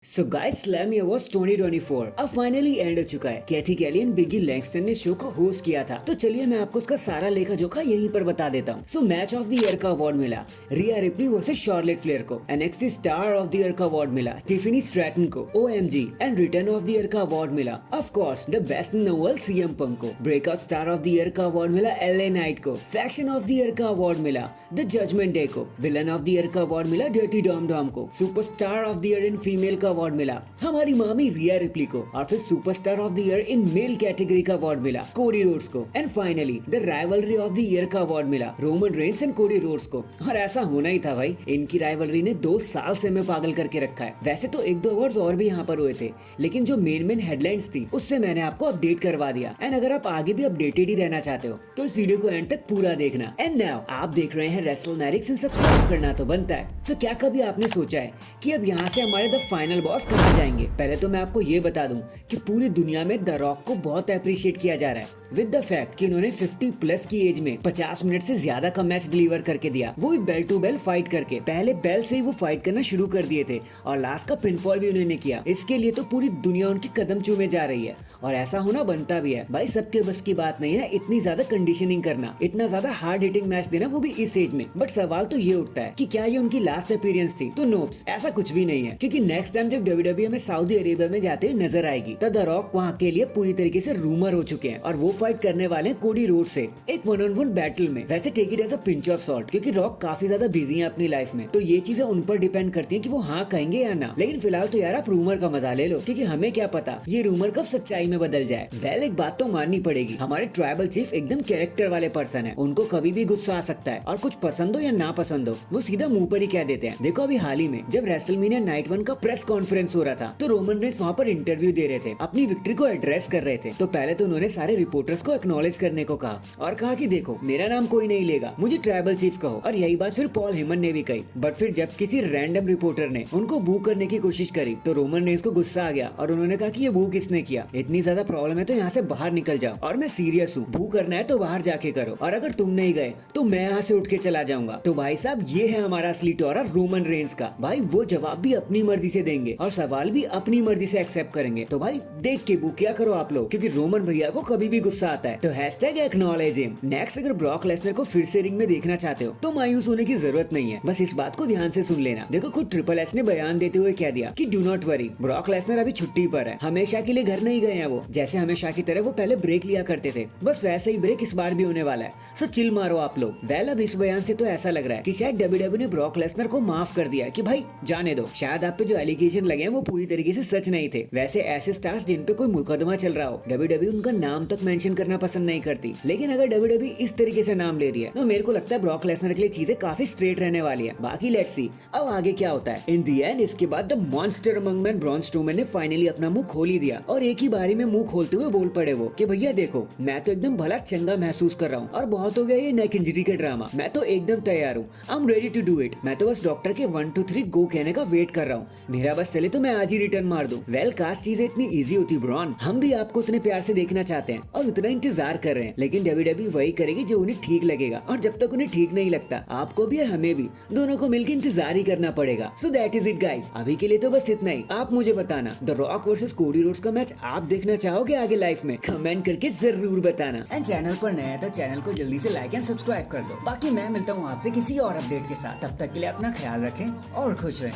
So guys slam awards 2024 अब finally and हो चुका है। कैथी कैली एंड बिगी लैंगस्टन ने शो को होस्ट किया था। तो चलिए मैं आपको उसका सारा लेखा जोखा यहीं पर बता देता हूँ। So match of the year का अवार्ड मिला Rhea Ripley versus Charlotte Flair को। NXT star of the year का अवार्ड मिला टिफनी स्ट्रैटन को। OMG and return of the year का अवार्ड मिला of course the best in the world CM Punk को। Breakout star of the year का award मिला LA Knight को। Faction of the year का award मिला the Judgment Day को। Villain of the year का अवार्ड मिला डर्टी डॉम डॉम को। Superstar of the year in female का अवार्ड मिला हमारी मामी रिया रिप्ली को। और फिर superstar of the year in male category का अवार्ड मिला कोडी रोड्स को। And finally the rivalry of the year का अवार्ड मिला Roman Reigns and Cody Rhodes को। और ऐसा होना ही था भाई, इनकी राइवलरी ने 2 साल से हमें पागल करके रखा है। वैसे तो 1-2 अवार्ड्स और भी यहाँ पर हुए थे, लेकिन जो मेन हेडलाइंस थी उससे मैंने आपको अपडेट करवा दिया। एंड अगर आप आगे भी अपडेटेड ही रहना चाहते हो तो इस वीडियो को एंड तक पूरा देखना। एंड नाउ आप देख रहे हैं रेसलमैनिक्स, सब्सक्राइब करना तो बनता है। सो क्या कभी आपने सोचा है कि अब यहाँ से हमारे द फाइनल बॉस कहाँ जाएंगे? पहले तो मैं आपको ये बता दूं कि पूरी दुनिया में द रॉक को बहुत अप्रिशिएट किया जा रहा है विद द फैक्ट कि इन्होंने 50 प्लस की एज में 50 मिनट से ज्यादा का मैच डिलीवर करके दिया, वो भी बेल टू बेल फाइट करके। पहले बेल से ही वो फाइट करना शुरू कर दिए थे और लास्ट का पिनफॉल भी उन्होंने किया। इसके लिए तो पूरी दुनिया उनकी कदम चूमे जा रही है और ऐसा होना बनता भी है भाई। सबके बस की बात नहीं है इतनी ज्यादा कंडीशनिंग करना, इतना ज्यादा हार्ड हिटिंग मैच देना, वो भी इस एज में। बट सवाल तो ये उठता है कि क्या ये उनकी लास्ट अपीयरेंस थी? तो नोप्स, ऐसा कुछ भी नहीं है, क्योंकि नेक्स्ट टाइम जब डब्ल्यूडब्ल्यूई में सऊदी अरेबिया में जाते हुए नजर आएगी तो द रॉक वहाँ के लिए पूरी तरीके से रूमर हो चुके हैं और वो फाइट करने वाले कोडी रोड से एक 1-on-1 बैटल में। वैसे take it as a pinch of salt, क्योंकि रॉक काफी ज्यादा बिजी है अपनी लाइफ में, तो ये चीजें उन पर डिपेंड करती हैं कि वो हाँ कहेंगे या ना। लेकिन फिलहाल तो यार आप रूमर का मजा ले लो, क्योंकि हमें क्या पता ये रूमर कब सच्चाई में बदल जाए। वेल एक बात तो माननी पड़ेगी, हमारे ट्राइबल चीफ एकदम कैरेक्टर वाले पर्सन है। उनको कभी भी गुस्सा आ सकता है और कुछ पसंद हो या ना पसंद हो वो सीधा मुंह पर ही कह देते हैं। देखो अभी हाल ही में जब रेसलमेनिया नाइट 1 का प्रेस कॉन्फ्रेंस हो रहा था तो रोमन रेंस वहाँ पर इंटरव्यू दे रहे थे, अपनी विक्ट्री को एड्रेस कर रहे थे। तो पहले तो उन्होंने सारे रिपोर्टर्स को एक्नॉलेज करने को कहा और कहा कि देखो मेरा नाम कोई नहीं लेगा, मुझे ट्राइबल चीफ कहो। और यही बात फिर पॉल हेमन ने भी कही। बट फिर जब किसी रैंडम रिपोर्टर ने उनको बू करने की कोशिश करी तो रोमन रेंस को गुस्सा आ गया और उन्होंने कहा कि ये बू किसने किया? इतनी ज्यादा प्रॉब्लम है तो यहाँ से बाहर निकल जाओ और मैं सीरियस हूँ, बू करना है तो बाहर जाके करो और अगर तुम नहीं गए तो मैं यहाँ से उठ के चला जाऊंगा। तो भाई साहब ये है हमारा असली टोरा रोमन रेंस का। भाई वो जवाब भी अपनी मर्जी से देंगे और सवाल भी अपनी मर्जी से एक्सेप्ट करेंगे। तो भाई देख के बू किया करो आप लोग, क्योंकि रोमन भैया को कभी भी गुस्सा आता है। तो हैशटैग एक्नॉलेज हिम। नेक्स्ट अगर ब्रॉक लेसनर को फिर से रिंग में देखना चाहते हो तो मायूस होने की जरूरत नहीं है, बस इस बात को ध्यान से सुन लेना। देखो खुद ट्रिपल एच ने बयान देते हुए कह दिया कि do not worry, Brock Lesnar अभी छुट्टी पर है, हमेशा के लिए घर नहीं गए हैं वो। जैसे हमेशा की तरह वो पहले ब्रेक लिया करते थे, बस वैसे ही ब्रेक इस बार भी होने वाला है। सो चिल मारो आप लोग। वेल अब इस बयान से तो ऐसा लग रहा है कि शायद डब्ल्यूडब्ल्यूई ने ब्रॉक लेसनर को माफ कर दिया कि भाई जाने दो, शायद आप पे जो एलिगेशन लगे हैं वो पूरी तरीके से सच नहीं थे। वैसे ऐसे स्टार्स जिन पे कोई मुकदमा चल रहा हो डब्ल्यूडब्ल्यूई उनका नाम तक मेंशन करना पसंद नहीं करती, लेकिन अगर डब्ल्यूडब्ल्यूई इस तरीके से नाम ले रही है तो मेरे को लगता है ब्रॉक लेसनर के लिए चीजें काफी स्ट्रेट रहने वाली है। बाकी लेट्स सी अब आगे क्या होता है। इन दी एंड इसके बाद the monster among man Braun Strowman ने फाइनली अपना मुंह खोल ही दिया और एक ही बारी में मुंह खोलते हुए बोल पड़े वो कि भैया देखो मैं तो एकदम भला चंगा महसूस कर रहा हूँ और बहुत हो गया ये नेक इंजरी का ड्रामा, मैं तो एकदम तैयार हूँ, I am ready to do it. मैं तो बस डॉक्टर के 1 2 3 गो कहने का वेट कर रहा हूँ, मेरा बस चले तो मैं आज ही रिटर्न मार दूं। वेल काश चीजें इतनी इजी होती ब्रॉन, हम भी आपको उतने प्यार से देखना चाहते हैं और उतना इंतजार कर रहे हैं, लेकिन डब्ल्यूडब्ल्यूई वही करेगी जो उन्हें ठीक लगेगा और जब तक उन्हें ठीक नहीं लगता आपको भी और हमें भी दोनों को मिलकर इंतजार ही करना पड़ेगा। So that is it guys, अभी के लिए तो बस इतना ही। आप मुझे बताना the rock versus Cody Rhodes का मैच आप देखना चाहोगे आगे लाइफ में? कमेंट करके जरूर बताना। एंड चैनल पर नया है तो चैनल को जल्दी से लाइक एंड सब्सक्राइब कर दो। बाकी मैं मिलता हूँ आपसे किसी और अपडेट के साथ, तब तक के लिए अपना ख्याल रखें और खुश रहें।